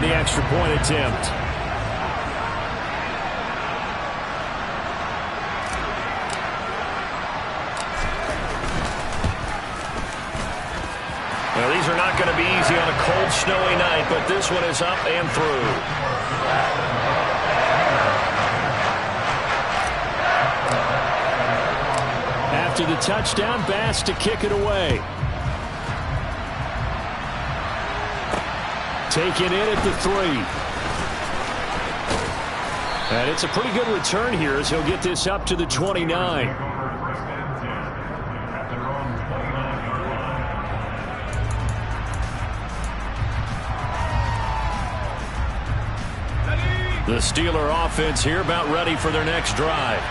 the extra point attempt. Well, these are not going to be easy on a cold, snowy night, but this one is up and through. After the touchdown, Bass to kick it away. Taken in at the 3. And it's a pretty good return here as he'll get this up to the 29. The Steeler offense here about ready for their next drive.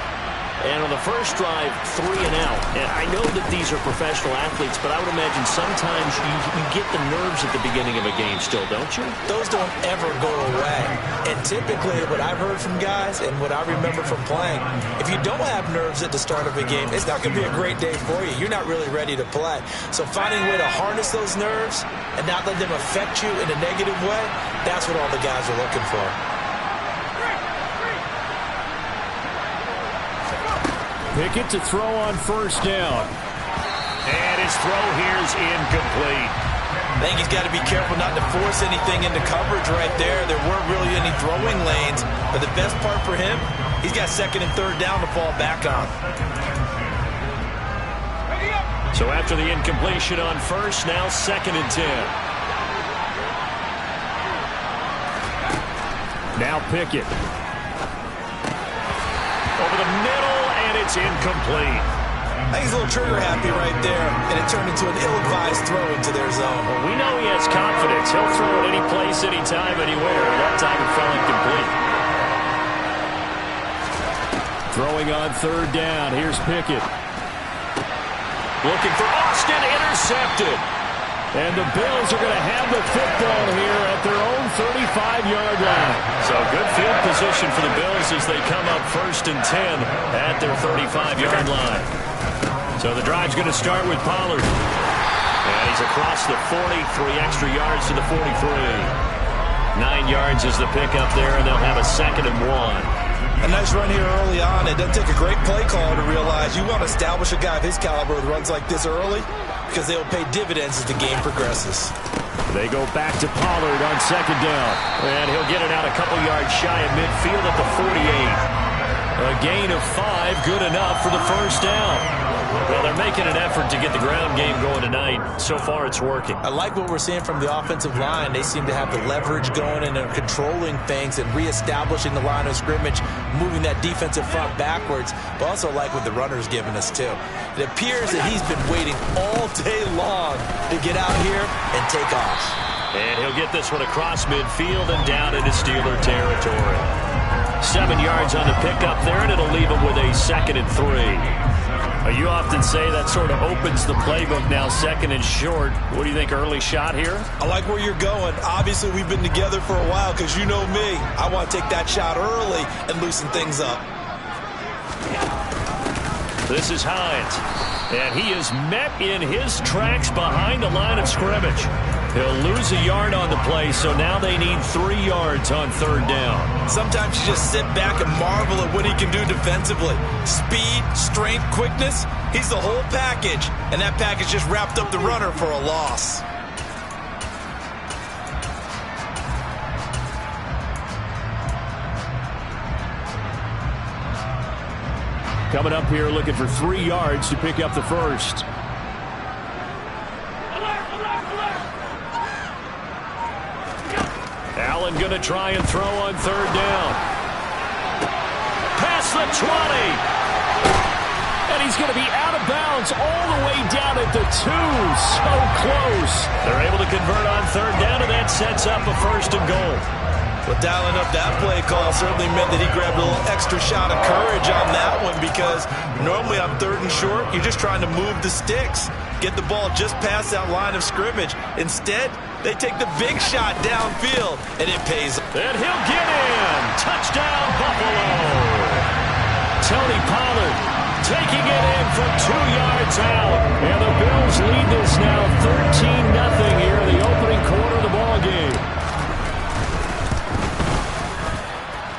And on the first drive, 3 and out. And I know that these are professional athletes, but I would imagine sometimes you get the nerves at the beginning of a game still, don't you? Those don't ever go away. And typically what I've heard from guys and what I remember from playing, if you don't have nerves at the start of a game, it's not going to be a great day for you. You're not really ready to play. So finding a way to harness those nerves and not let them affect you in a negative way, that's what all the guys are looking for. Pickett to throw on first down. And his throw here is incomplete. I think he's got to be careful not to force anything into coverage right there. There weren't really any throwing lanes. But the best part for him, he's got 2nd and 3rd down to fall back on. So after the incompletion on first, now 2nd and 10. Now Pickett. Over the middle, and it's incomplete. I think he's a little trigger happy right there, and it turned into an ill-advised throw into their zone. Well, we know he has confidence. He'll throw it any place, anytime, anywhere. That time it fell incomplete. Throwing on 3rd down. Here's Pickett. Looking for Austin, intercepted. And the Bills are going to have the football here at their own 35-yard line. So good field position for the Bills as they come up 1st and 10 at their 35-yard line. So the drive's going to start with Pollard. And he's across the 40, 3 extra yards to the 43. 9 yards is the pickup there, and they'll have a 2nd and 1. A nice run here early on. It doesn't take a great play caller to realize you want to establish a guy of his caliber with runs like this early because they will pay dividends as the game progresses. They go back to Pollard on 2nd down. And he'll get it out a couple yards shy of midfield at the 48. A gain of 5, good enough for the 1st down. Well, they're making an effort to get the ground game going tonight. So far, it's working. I like what we're seeing from the offensive line. They seem to have the leverage going and they're controlling things and reestablishing the line of scrimmage, moving that defensive front backwards, but also like what the runner's giving us, too. It appears that he's been waiting all day long to get out here and take off. And he'll get this one across midfield and down into Steeler territory. 7 yards on the pickup there, and it'll leave him with a 2nd and 3. You often say that sort of opens the playbook now, 2nd and short. What do you think, early shot here? I like where you're going. Obviously, we've been together for a while because you know me. I want to take that shot early and loosen things up. This is Hines, and he is met in his tracks behind the line of scrimmage. He'll lose a yard on the play, so now they need 3 yards on 3rd down. Sometimes you just sit back and marvel at what he can do defensively. Speed, strength, quickness, he's the whole package. And that package just wrapped up the runner for a loss. Coming up here looking for 3 yards to pick up the 1st. Allen going to try and throw on 3rd down. Past the 20. And he's going to be out of bounds all the way down at the 2. So close. They're able to convert on 3rd down, and that sets up a 1st and goal. Well, dialing up that play call certainly meant that he grabbed a little extra shot of courage on that one because normally on 3rd and short, you're just trying to move the sticks, get the ball just past that line of scrimmage. Instead, they take the big shot downfield, and it pays. And he'll get in. Touchdown, Buffalo. Tony Pollard taking it in from 2 yards out. And the Bills lead this now 13-0 here in the opening quarter of the ball game.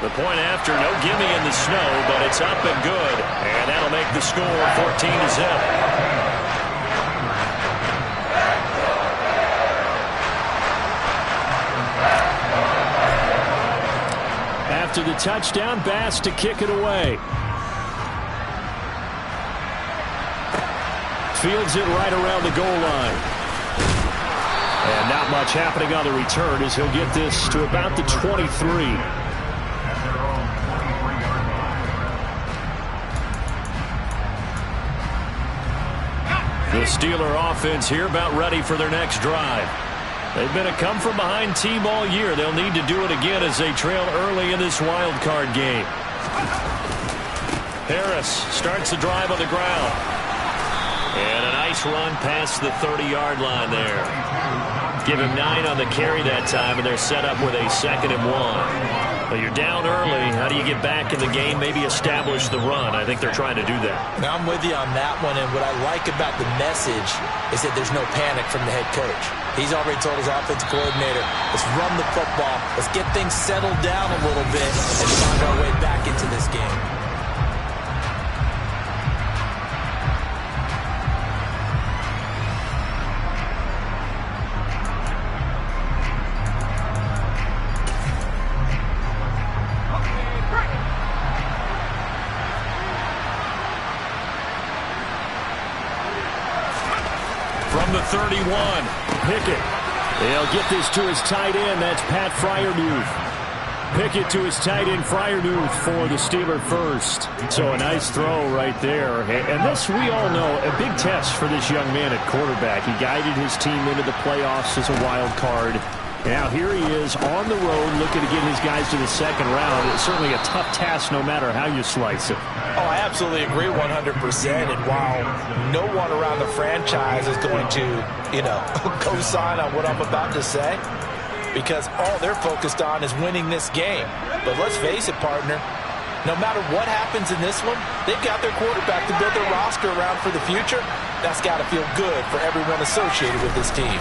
The point after, no gimme in the snow, but it's up and good. And that'll make the score 14-0. After the touchdown, Bass to kick it away. Fields it right around the goal line. And not much happening on the return as he'll get this to about the 23. The Steeler offense here about ready for their next drive. They've been a come-from-behind team all year. They'll need to do it again as they trail early in this wild card game. Harris starts the drive on the ground. And a nice run past the 30-yard line there. Give him 9 on the carry that time, and they're set up with a 2nd and 1. But you're down early. How do you get back in the game, maybe establish the run? I think they're trying to do that. Now, I'm with you on that one, and what I like about the message is that there's no panic from the head coach. He's already told his offensive coordinator, let's run the football, let's get things settled down a little bit, and find our way back into this game. From the 31, Pickett. They'll get this to his tight end. That's Pat Fryermuth. Pickett to his tight end, Fryermuth, for the Steeler first. So a nice throw right there. And this, we all know, a big test for this young man at quarterback. He guided his team into the playoffs as a wild card. Now here he is on the road looking to get his guys to the 2nd round. It's certainly a tough task no matter how you slice it. Oh, I absolutely agree 100%. And while no one around the franchise is going to, co-sign on what I'm about to say, because all they're focused on is winning this game. But let's face it, partner, no matter what happens in this one, they've got their quarterback to build their roster around for the future. That's got to feel good for everyone associated with this team.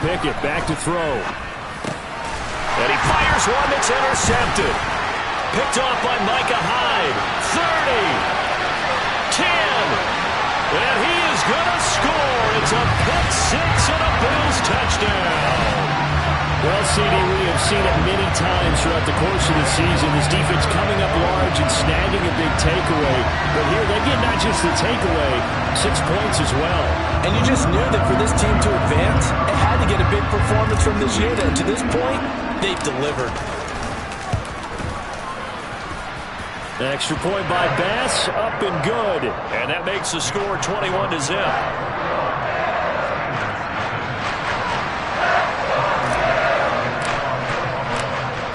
Pickett back to throw. And he fires one that's intercepted. Picked off by Micah Hyde. 30. 10. And he is going to score. It's a pick six and a Bills touchdown. Well, CD, we have seen it many times throughout the course of the season. This defense coming up large and snagging a big takeaway. But here they get not just the takeaway, 6 points as well. And you just knew that for this team to advance, it had to get a big performance from this unit. And to this point, they've delivered. The extra point by Bass, up and good. And that makes the score 21-0.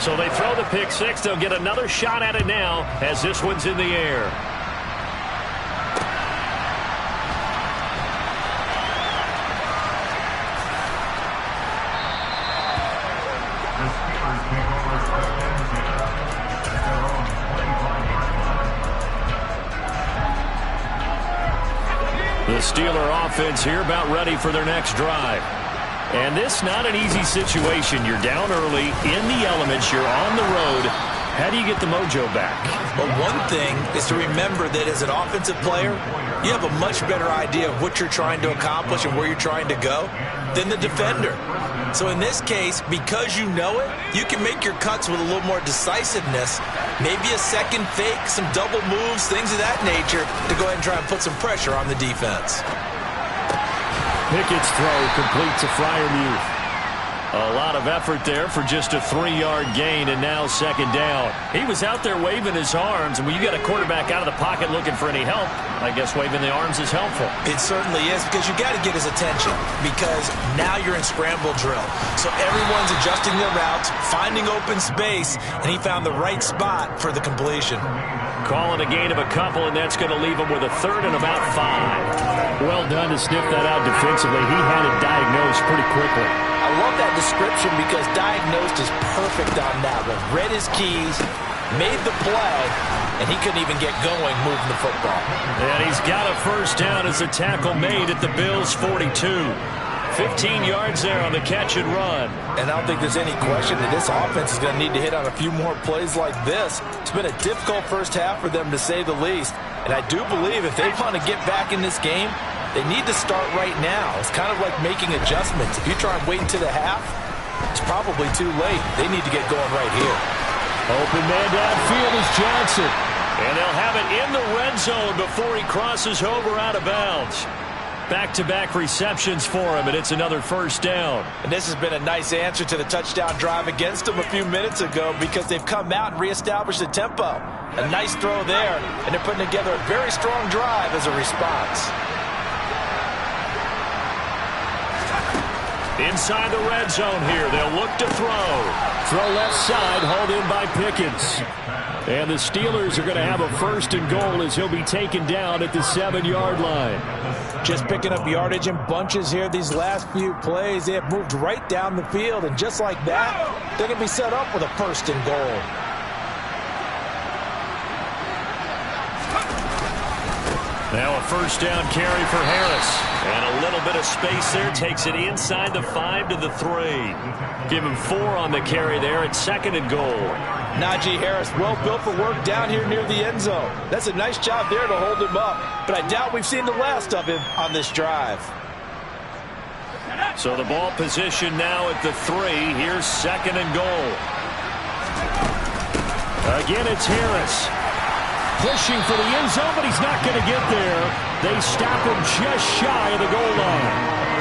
So they throw the pick six. They'll get another shot at it now as this one's in the air. The Steeler offense here about ready for their next drive. And this not an easy situation. You're down early, in the elements, you're on the road. How do you get the mojo back? Well, one thing is to remember that as an offensive player, you have a much better idea of what you're trying to accomplish and where you're trying to go than the defender. So in this case, because you know it, you can make your cuts with a little more decisiveness, maybe a second fake, some double moves, things of that nature, to go ahead and try and put some pressure on the defense. Pickett's throw complete to Fryermuth. A lot of effort there for just a 3-yard gain, and now 2nd down. He was out there waving his arms, and when you got a quarterback out of the pocket looking for any help, I guess waving the arms is helpful. It certainly is, because you got to get his attention, because now you're in scramble drill. So everyone's adjusting their routes, finding open space, and he found the right spot for the completion. Calling a gain of a couple, and that's going to leave him with a 3rd and about 5. Well done to sniff that out defensively. He had it diagnosed pretty quickly. I love that description because diagnosed is perfect on that one. Read his keys, made the play, and he couldn't even get going moving the football. And he's got a 1st down as a tackle made at the Bills' 42. 15 yards there on the catch and run. And I don't think there's any question that this offense is going to need to hit on a few more plays like this. It's been a difficult first half for them, to say the least. And I do believe if they want to get back in this game, they need to start right now. It's kind of like making adjustments. If you try and wait until the half, it's probably too late. They need to get going right here. Open man downfield is Johnson. And they'll have it in the red zone before he crosses over out of bounds. Back-to-back receptions for him, and it's another first down. And this has been a nice answer to the touchdown drive against them a few minutes ago, because they've come out and reestablished the tempo. A nice throw there, and they're putting together a very strong drive as a response. Inside the red zone here, they'll look to throw. Throw left side, hauled in by Pickens. And the Steelers are going to have a first and goal as he'll be taken down at the 7-yard line. Just picking up yardage in bunches here these last few plays. They have moved right down the field, and just like that, they're going to be set up with a first and goal. Now a first down carry for Harris. And a little bit of space there. Takes it inside the 5 to the 3. Give him 4 on the carry there at second and goal. Najee Harris, well built for work down here near the end zone. That's a nice job there to hold him up. But I doubt we've seen the last of him on this drive. So the ball position now at the 3. Here's second and goal. Again, it's Harris. Pushing for the end zone, but he's not going to get there. They stop him just shy of the goal line.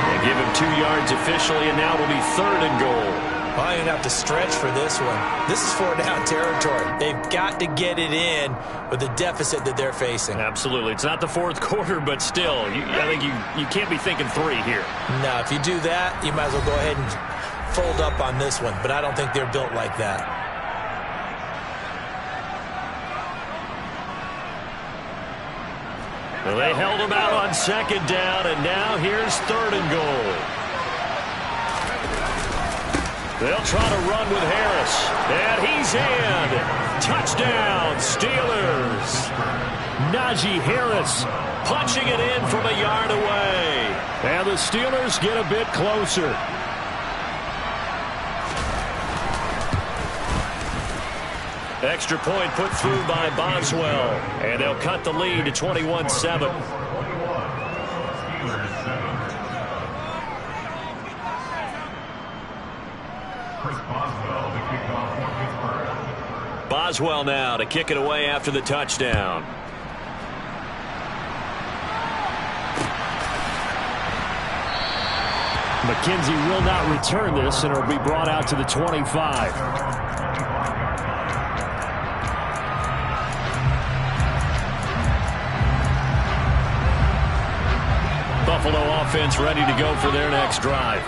They give him 2 yards officially, and now it'll be third and goal. Well, you're going to have to stretch for this one. This is 4-down territory. They've got to get it in with the deficit that they're facing. Absolutely. It's not the fourth quarter, but still, I think you can't be thinking 3 here. No, if you do that, you might as well go ahead and fold up on this one. But I don't think they're built like that. Well, they held him out on second down, and now here's third and goal. They'll try to run with Harris, and he's in. Touchdown, Steelers. Najee Harris punching it in from a yard away. And the Steelers get a bit closer. Extra point put through by Boswell, and they'll cut the lead to 21-7. Boswell now to kick it away after the touchdown. McKenzie will not return this, and it'll be brought out to the 25. Buffalo offense ready to go for their next drive.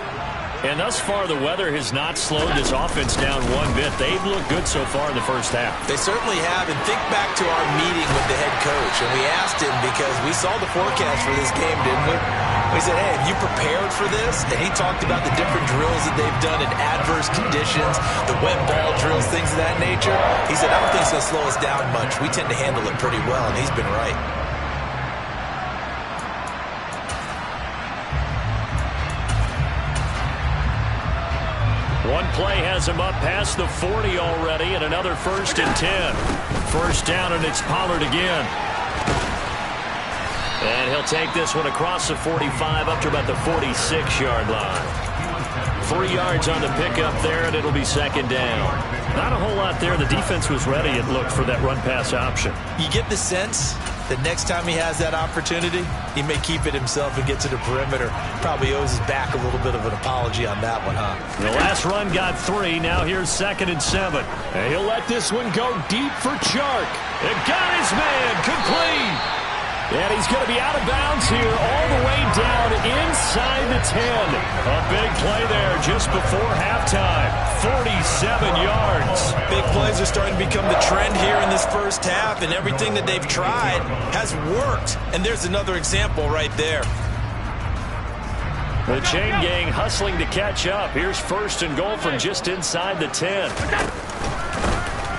And thus far, the weather has not slowed this offense down one bit. They've looked good so far in the first half. They certainly have. And think back to our meeting with the head coach. And we asked him, because we saw the forecast for this game, didn't we? We said, hey, have you prepared for this? And he talked about the different drills that they've done in adverse conditions, the wet ball drills, things of that nature. He said, I don't think it's going to slow us down much. We tend to handle it pretty well, and he's been right. One play has him up past the 40 already, and another 1st and 10. First down, and it's Pollard again. And he'll take this one across the 45 up to about the 46-yard line. 3 yards on the pickup there, and it'll be second down. Not a whole lot there. The defense was ready, it looked, for that run-pass option. You get the sense that next time he has that opportunity, he may keep it himself and get to the perimeter. Probably owes his back a little bit of an apology on that one, huh? The last run got 3. Now here's 2nd and 7. And he'll let this one go deep for Chark. It got his man complete. And he's going to be out of bounds here all the way down inside the 10. A big play there just before halftime. 47 yards. Big plays are starting to become the trend here in this first half, and everything that they've tried has worked. And there's another example right there. The chain gang hustling to catch up. Here's 1st and goal from just inside the 10.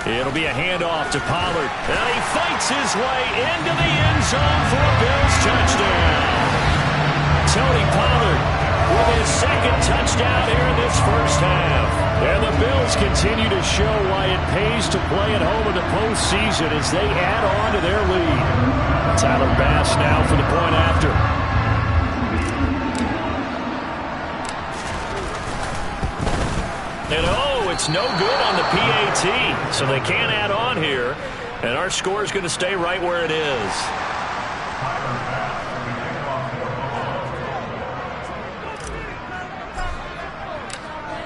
It'll be a handoff to Pollard. And he fights his way into the end zone for a Bills touchdown. Tony Pollard with his second touchdown here in this first half. And the Bills continue to show why it pays to play at home in the postseason as they add on to their lead. Tyler Bass now for the point after. And it's no good on the PAT, so they can't add on here. And our score is going to stay right where it is.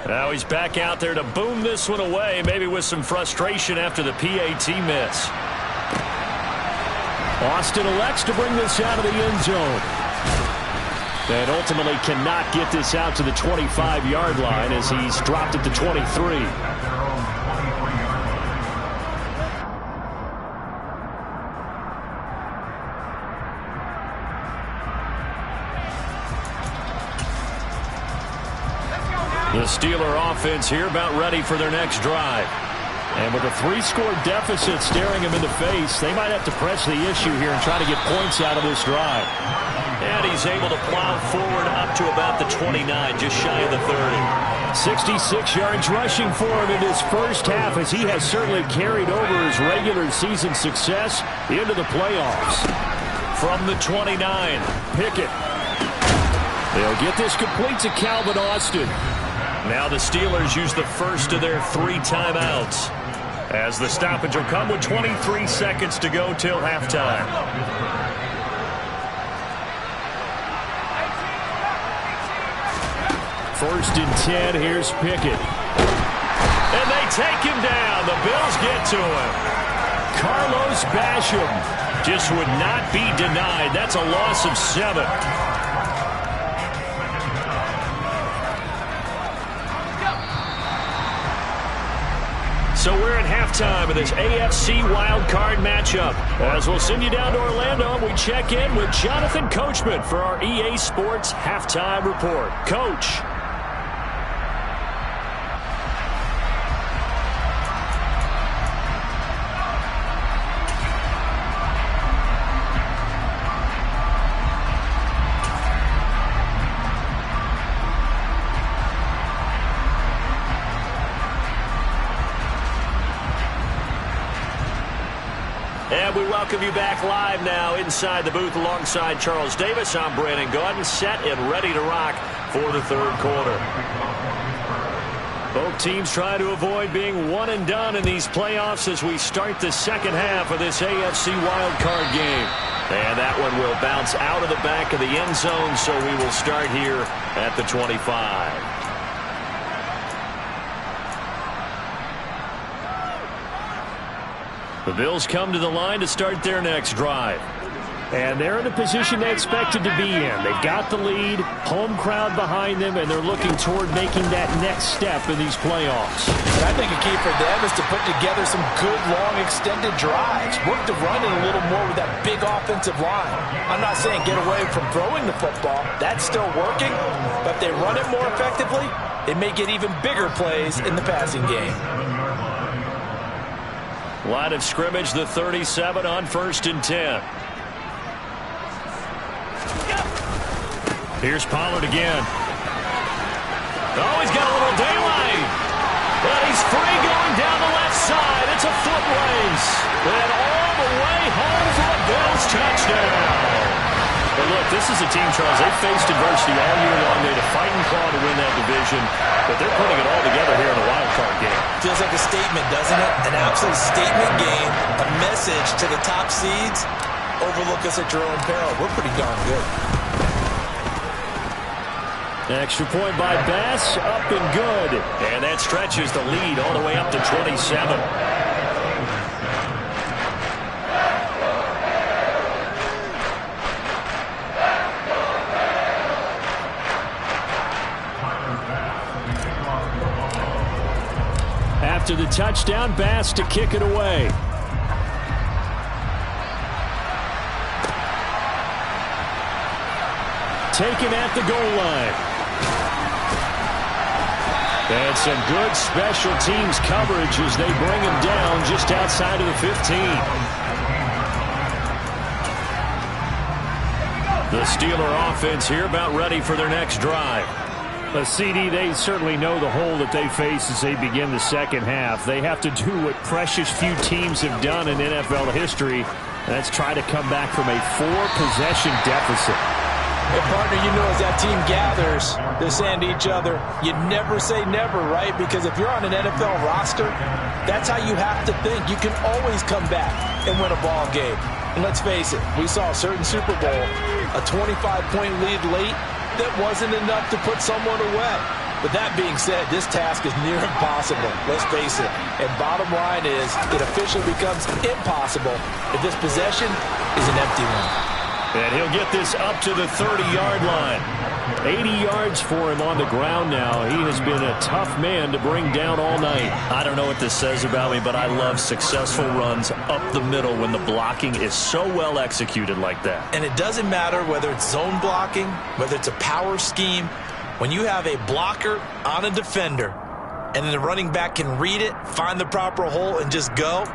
Now he's back out there to boom this one away, maybe with some frustration after the PAT miss. Austin elects to bring this out of the end zone. And ultimately cannot get this out to the 25-yard line as he's dropped at the 23. The Steeler offense here about ready for their next drive. And with a 3-score deficit staring him in the face, they might have to press the issue here and try to get points out of this drive. And he's able to plow forward up to about the 29, just shy of the 30. 66 yards rushing for him in his first half as he has certainly carried over his regular season success into the playoffs. From the 29, Pickett. They'll get this complete to Calvin Austin. Now the Steelers use the first of their 3 timeouts, as the stoppage will come with 23 seconds to go till halftime. First and 10, here's Pickett. And they take him down. The Bills get to him. Carlos Basham just would not be denied. That's a loss of 7. So we're at halftime of this AFC wildcard matchup. As we'll send you down to Orlando, we check in with Jonathan Coachman for our EA Sports Halftime Report. Coach. And we welcome you back live now inside the booth alongside Charles Davis. I'm Brandon Gaudin, set and ready to rock for the third quarter. Both teams try to avoid being one and done in these playoffs as we start the second half of this AFC wildcard game. And that one will bounce out of the back of the end zone, so we will start here at the 25. The Bills come to the line to start their next drive. And they're in the position they expected to be in. They've got the lead, home crowd behind them, and they're looking toward making that next step in these playoffs. And I think a key for them is to put together some good, long, extended drives. Work the run in a little more with that big offensive line. I'm not saying get away from throwing the football. That's still working. But if they run it more effectively, it may get even bigger plays in the passing game. Line of scrimmage, the 37 on 1st and 10. Here's Pollard again. Oh, he's got a little daylight. And he's free going down the left side. It's a foot race. And all the way home for a Bills touchdown. But look, this is a team, Charles, they've faced adversity all year long. They had to fight and claw to win that division, but they're putting it all together here in the wild card game. Feels like a statement, doesn't it? An absolute statement game, a message to the top seeds. Overlook us at your own peril. We're pretty darn good. Extra point by Bass, up and good. And that stretches the lead all the way up to 27. After the touchdown, Bass to kick it away. Taken at the goal line. And some good special teams coverage as they bring him down just outside of the 15. The Steeler offense here about ready for their next drive. But CD, they certainly know the hole that they face as they begin the second half. They have to do what precious few teams have done in NFL history. That's try to come back from a 4-possession deficit. And partner, you know, as that team gathers, they're saying to each other, you never say never, right? Because if you're on an NFL roster, that's how you have to think. You can always come back and win a ball game. And let's face it, we saw a certain Super Bowl, a 25-point lead late, that wasn't enough to put someone away. But that being said, this task is near impossible. Let's face it. And bottom line is, it officially becomes impossible if this possession is an empty one. And he'll get this up to the 30-yard line. 80 yards for him on the ground now. He has been a tough man to bring down all night. I don't know what this says about me, but I love successful runs up the middle when the blocking is so well executed like that. And it doesn't matter whether it's zone blocking, whether it's a power scheme. When you have a blocker on a defender and then the running back can read it, find the proper hole, and just go,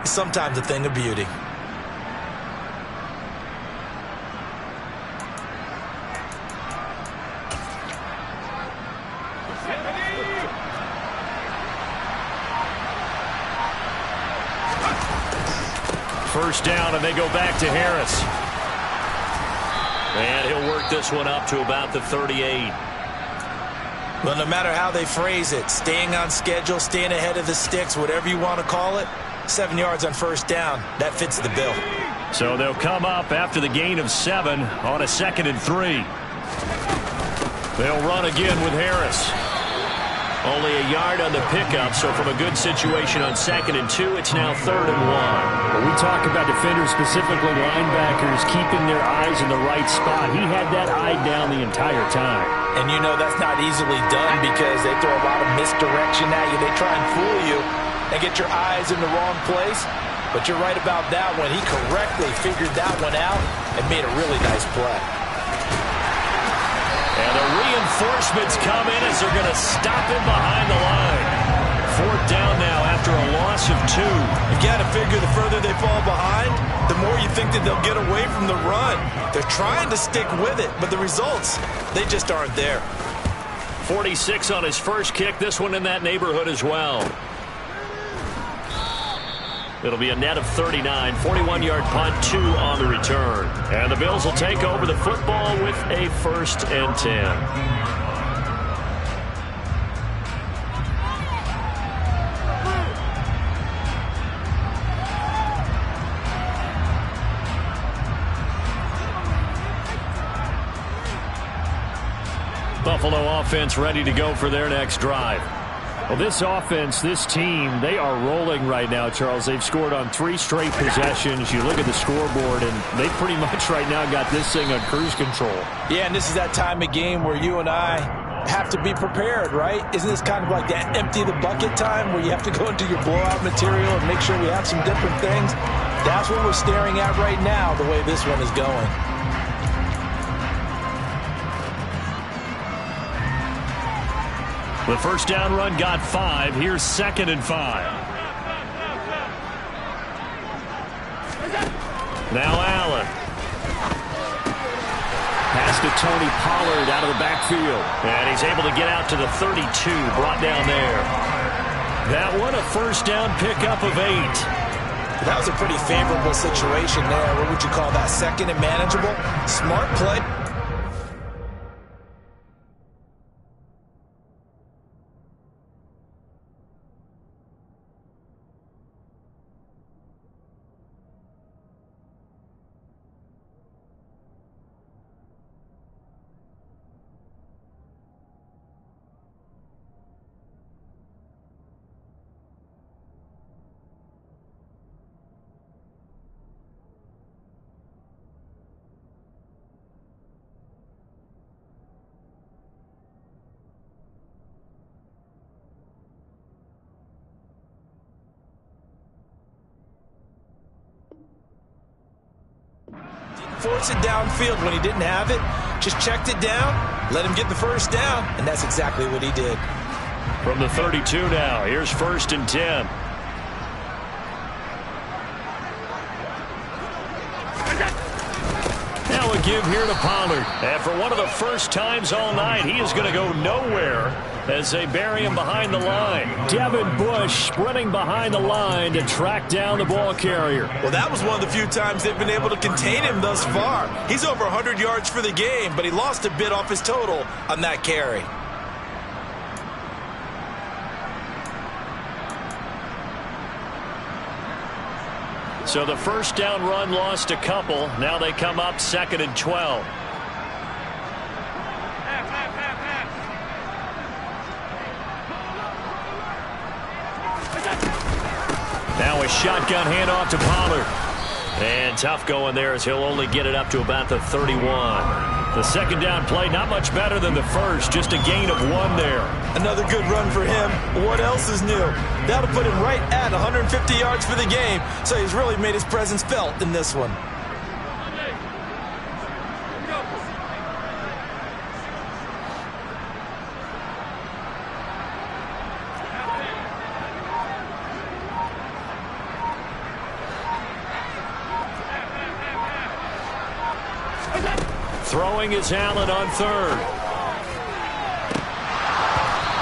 it's sometimes a thing of beauty. First down, and they go back to Harris. And he'll work this one up to about the 38. Well, no matter how they phrase it, staying on schedule, staying ahead of the sticks, whatever you want to call it, 7 yards on first down, that fits the bill. So they'll come up after the gain of 7 on a 2nd and 3. They'll run again with Harris. Only a yard on the pickup, so from a good situation on 2nd and 2, it's now 3rd and 1. When we talk about defenders, specifically linebackers, keeping their eyes in the right spot, he had that eye down the entire time. And you know that's not easily done because they throw a lot of misdirection at you. They try and fool you and get your eyes in the wrong place. But you're right about that one. He correctly figured that one out and made a really nice play. And the reinforcements come in as they're going to stop him behind the line. 4th down now after a loss of 2. You got to figure the further they fall behind, the more you think that they'll get away from the run. They're trying to stick with it, but the results, they just aren't there. 46 on his first kick. This one in that neighborhood as well. It'll be a net of 39, 41-yard punt, 2 on the return. And the Bills will take over the football with a 1st and 10. Buffalo offense ready to go for their next drive. Well, this offense, this team, they are rolling right now, Charles. They've scored on 3 straight possessions. You look at the scoreboard, and they pretty much right now got this thing on cruise control. Yeah, and this is that time of game where you and I have to be prepared, right? Isn't this kind of like that empty the bucket time where you have to go into your blowout material and make sure we have some different things? That's what we're staring at right now, the way this one is going. The first down run got 5. Here's 2nd and 5. Now Allen. Pass to Tony Pollard out of the backfield. And he's able to get out to the 32, brought down there. That one a first down pickup of 8. That was a pretty favorable situation there. What would you call that? 2nd and manageable? Smart play. Force it downfield when he didn't have it. Just checked it down, let him get the first down, and that's exactly what he did. From the 32 now, here's 1st and 10. Now a give here to Pollard. And for one of the first times all night, he is going to go nowhere as they bury him behind the line. Devin Bush sprinting behind the line to track down the ball carrier. Well, that was one of the few times they've been able to contain him thus far. He's over 100 yards for the game, but he lost a bit off his total on that carry. So the first down run lost a couple. Now they come up 2nd and 12. Now a shotgun handoff to Pollard. And tough going there as he'll only get it up to about the 31. The second down play, not much better than the first, just a gain of 1 there. Another good run for him. What else is new? That'll put him right at 150 yards for the game, so he's really made his presence felt in this one. Throwing is Allen on 3rd.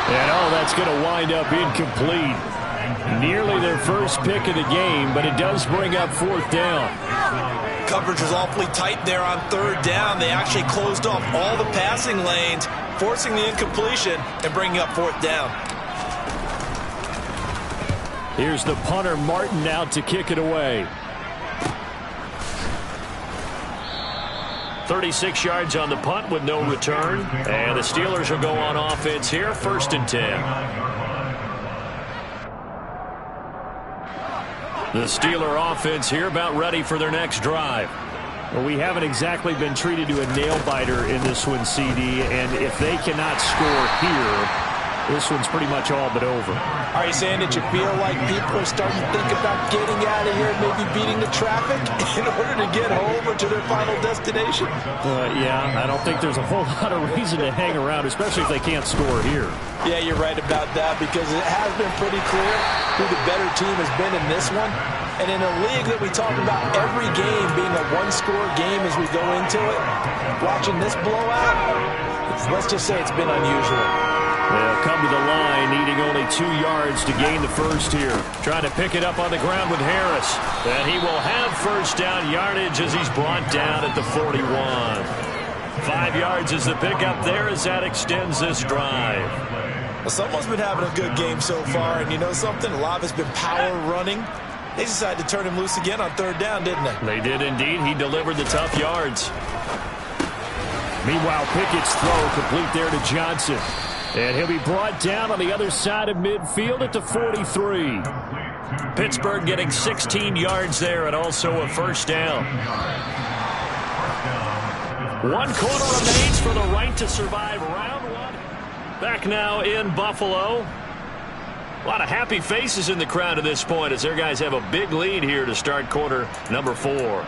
And that's going to wind up incomplete. Nearly their first pick of the game, but it does bring up 4th down. Coverage was awfully tight there on 3rd down. They actually closed off all the passing lanes, forcing the incompletion and bringing up 4th down. Here's the punter, Martin, out to kick it away. 36 yards on the punt with no return. And the Steelers will go on offense here, 1st and 10. The Steeler offense here about ready for their next drive. Well, we haven't exactly been treated to a nail-biter in this one, CD, and if they cannot score here, this one's pretty much all but over. Are you saying that you feel like people are starting to think about getting out of here, maybe beating the traffic in order to get home or to their final destination? Yeah, I don't think there's a whole lot of reason to hang around, especially if they can't score here. Yeah, you're right about that because it has been pretty clear who the better team has been in this one. And in a league that we talk about every game being a one-score game as we go into it, watching this blowout, let's just say it's been unusual. They'll come to the line, needing only 2 yards to gain the first here. Trying to pick it up on the ground with Harris. And he will have first down yardage as he's brought down at the 41. 5 yards is the pickup there as that extends this drive. Well, someone's been having a good game so far, and you know something? A lot has been power running. They decided to turn him loose again on 3rd down, didn't they? They did indeed. He delivered the tough yards. Meanwhile, Pickett's throw complete there to Johnson. And he'll be brought down on the other side of midfield at the 43. Pittsburgh getting 16 yards there and also a first down. 1 quarter remains for the right to survive round 1. Back now in Buffalo. A lot of happy faces in the crowd at this point as their guys have a big lead here to start quarter number 4.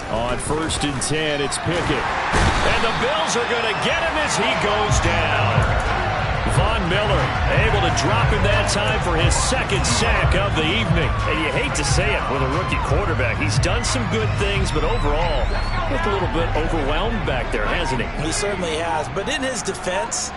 On 1st and 10, it's Pickett. And the Bills are going to get him as he goes down. Von Miller able to drop him that time for his 2nd sack of the evening. And you hate to say it with a rookie quarterback. He's done some good things, but overall, looked a little bit overwhelmed back there, hasn't he? He certainly has. But in his defense,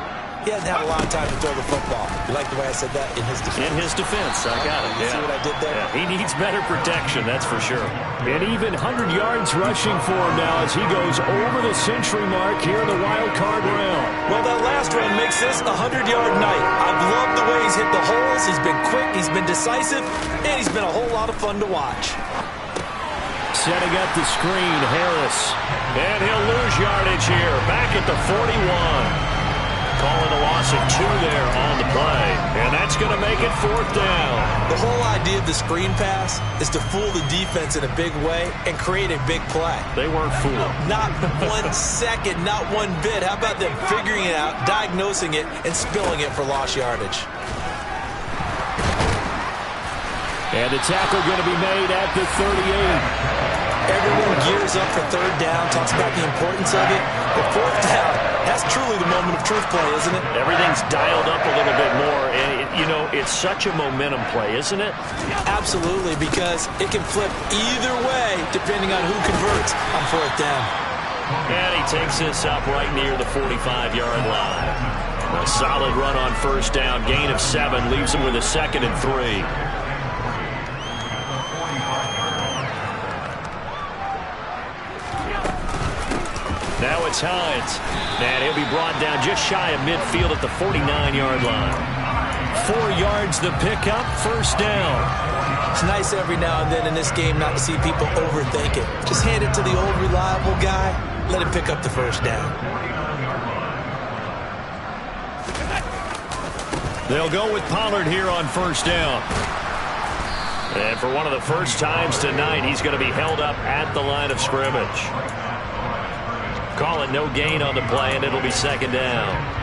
he hasn't had a lot of time to throw the football. You like the way I said that? In his defense. In his defense, I got it. You see what I did there? Yeah, he needs better protection, that's for sure. And even 100 yards rushing for him now as he goes over the century mark here in the wild card round. Well, that last run makes this a 100-yard night. I've loved the way he's hit the holes. He's been quick, he's been decisive, and he's been a whole lot of fun to watch. Setting up the screen, Harris. And he'll lose yardage here, back at the 41. Calling a loss of 2 there on the play. And that's going to make it 4th down. The whole idea of the screen pass is to fool the defense in a big way and create a big play. They weren't fooled. Not 1 second, not 1 bit. How about them figuring it out, diagnosing it, and spilling it for lost yardage? And the tackle going to be made at the 38. Everyone gears up for third down, talks about the importance of it. But fourth down, that's truly the moment of truth play, isn't it? Everything's dialed up a little bit more. And, it's such a momentum play, isn't it? Absolutely, because it can flip either way depending on who converts on fourth down. And he takes this up right near the 45-yard line. A solid run on first down. Gain of 7 leaves him with a 2nd and 3. Now it's Hines. And he'll be brought down just shy of midfield at the 49-yard line. 4 yards the pickup, first down. It's nice every now and then in this game not to see people overthink it. Just hand it to the old reliable guy. Let him pick up the first down. They'll go with Pollard here on first down. And for one of the first times tonight, he's going to be held up at the line of scrimmage. Call it no gain on the play, and it'll be 2nd down.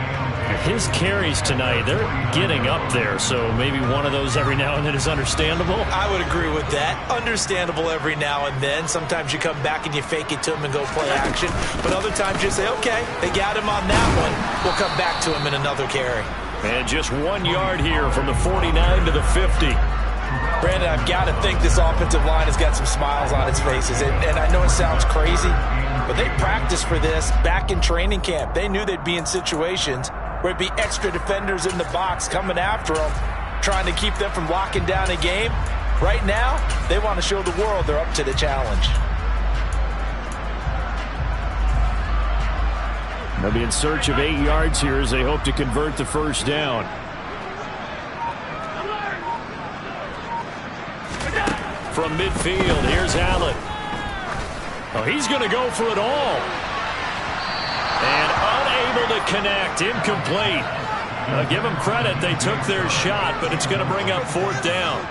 His carries tonight, they're getting up there, so maybe one of those every now and then is understandable. I would agree with that. Understandable every now and then. Sometimes you come back and you fake it to him and go play action. But other times you say, okay, they got him on that one. We'll come back to him in another carry. And just 1 yard here from the 49 to the 50. Brandon, I've got to think this offensive line has got some smiles on its faces. And I know it sounds crazy, but they practiced for this back in training camp. They knew they'd be in situations where it'd be extra defenders in the box coming after them, trying to keep them from locking down a game. Right now, they want to show the world they're up to the challenge. They'll be in search of 8 yards here as they hope to convert the first down. From midfield, here's Allen. Oh, he's going to go for it all. And unable to connect, incomplete. Give them credit, they took their shot, but it's going to bring up 4th down.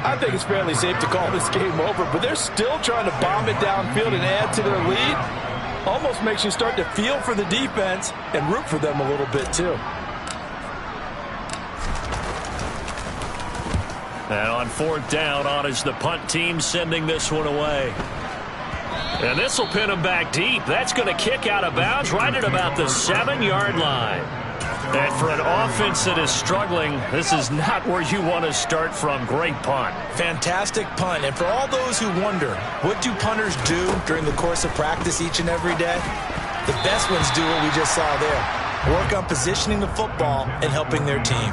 I think it's fairly safe to call this game over, but they're still trying to bomb it downfield and add to their lead. Almost makes you start to feel for the defense and root for them a little bit too. And on 4th down, on is the punt team sending this one away. And this will pin him back deep. That's going to kick out of bounds right at about the 7-yard line. And for an offense that is struggling, this is not where you want to start from. Great punt. Fantastic punt. And for all those who wonder, what do punters do during the course of practice each and every day? The best ones do what we just saw there. Work on positioning the football and helping their team.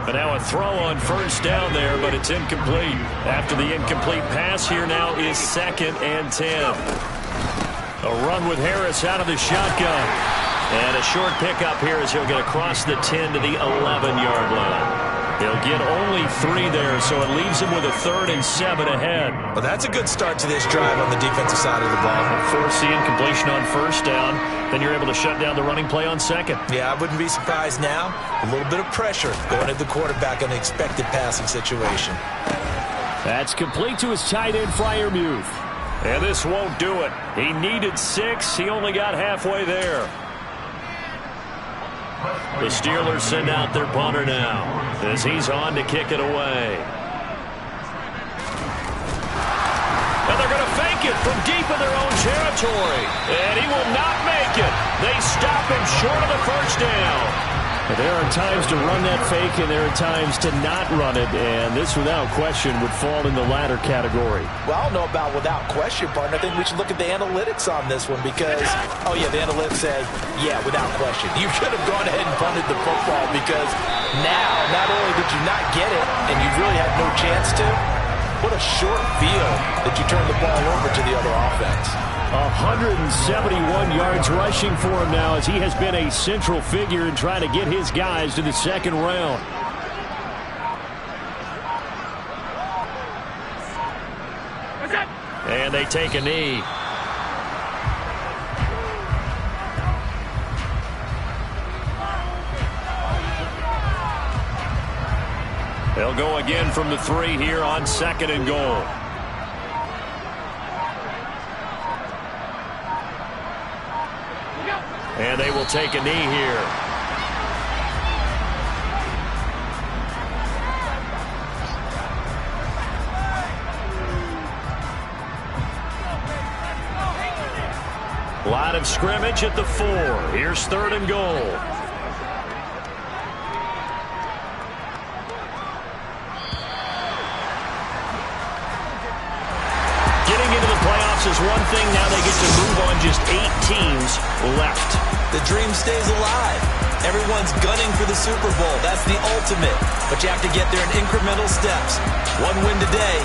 But now a throw on first down there, but it's incomplete. After the incomplete pass, here now is 2nd and 10. A run with Harris out of the shotgun. And a short pickup here as he'll get across the 10 to the 11-yard line. He'll get only 3 there, so it leaves him with a 3rd and 7 ahead. Well, that's a good start to this drive on the defensive side of the ball. Force the incompletion on first down, then you're able to shut down the running play on 2nd. Yeah, I wouldn't be surprised now. A little bit of pressure going at the quarterback in an expected passing situation. That's complete to his tight end, Freiermuth. And this won't do it. He needed 6. He only got halfway there. The Steelers send out their punter now as he's on to kick it away. And they're going to fake it from deep in their own territory. And he will not make it. They stop him short of the first down. There are times to run that fake, and there are times to not run it, and this, without question, would fall in the latter category. Well, I don't know about without question, partner. I think we should look at the analytics on this one because, oh, yeah, the analytics say, yeah, without question. You should have gone ahead and punted the football because now, not only did you not get it, and you really had no chance to, what a short field that you turned the ball over to the other offense. 171 yards rushing for him now as he has been a central figure in trying to get his guys to the 2nd round. And they take a knee. They'll go again from the 3 here on 2nd and goal. And they will take a knee here. Line of scrimmage at the 4. Here's 3rd and goal. Getting into the playoffs is one thing. Now they get to move on. Just 8 teams left. The dream stays alive. Everyone's gunning for the Super Bowl. That's the ultimate. But you have to get there in incremental steps. One win today.